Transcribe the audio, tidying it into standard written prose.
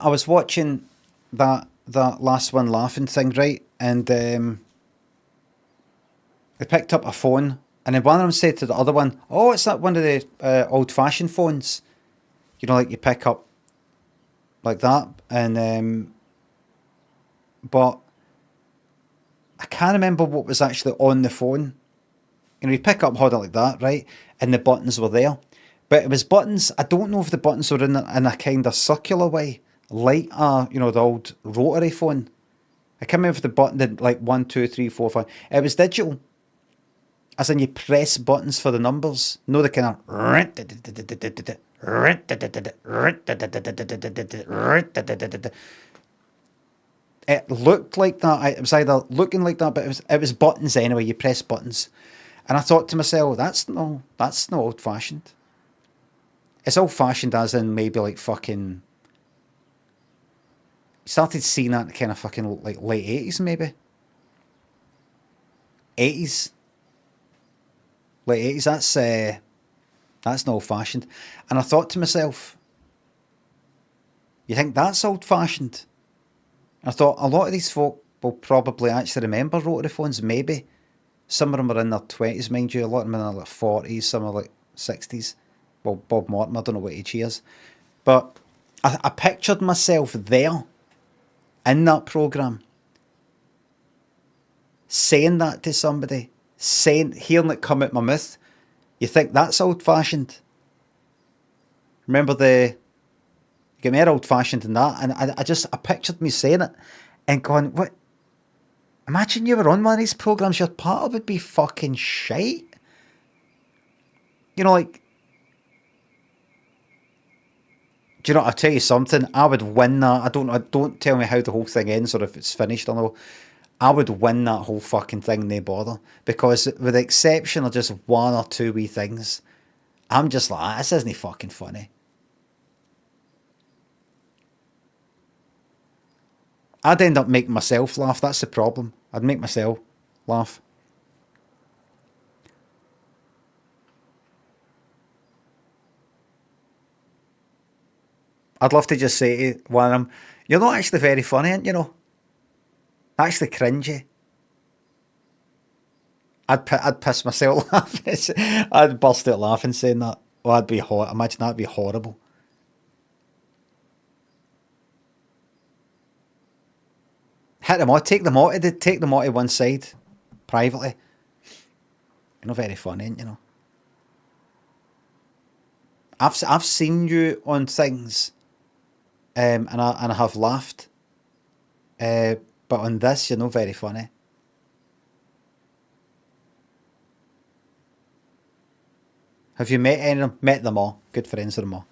I was watching that last one laughing thing, right? And they picked up a phone, and then one of them said to the other one, "Oh, it's that one of the old-fashioned phones, you know, like you pick up like that." And but I can't remember what was actually on the phone. You know, you pick up, hold it like that, right? And the buttons were there. But it was buttons, I don't know if the buttons were in a kind of circular way, like the old rotary phone. I can't remember if the button did like one, two, three, four, five. It was digital. As in you press buttons for the numbers. No, the kind of it looked like that. It was either looking like that, but it was buttons anyway. You press buttons, and I thought to myself, that's no old fashioned. It's old fashioned as in maybe like fucking. Started seeing that kind of fucking like late 80s maybe. 80s, late 80s. That's not old fashioned. And I thought to myself, you think that's old fashioned? I thought a lot of these folk will probably actually remember rotary phones, maybe. Some of them are in their 20s, mind you. A lot of them are in their 40s, some are like 60s. Well, Bob Mortimer, I don't know what age he is. But I pictured myself there, in that programme, saying that to somebody, hearing it come out my mouth. You think that's old fashioned? Remember get more old fashioned than that. And I pictured me saying it and going, what? Imagine you were on one of these programs, your part would be fucking shite. You know, like, do you know, I'll tell you something, I would win that. Don't tell me how the whole thing ends or if it's finished or no. I would win that whole fucking thing, no bother. Because with the exception of just one or two wee things, I'm just like, this isn't fucking funny. I'd end up making myself laugh. That's the problem. I'd make myself laugh. I'd love to just say to one of them, you're not actually very funny, aren't you? Know, actually cringy. I'd piss myself laughing. I'd burst out laughing saying that. Oh, I'd be hot. Imagine that'd be horrible. Hit them all. Take them all to one side, privately. You're not very funny, ain't you? Know. I've seen you on things, and I have laughed. Uh, but on this, you're not very funny. Have you met any of them? Met them all. Good friends with them all.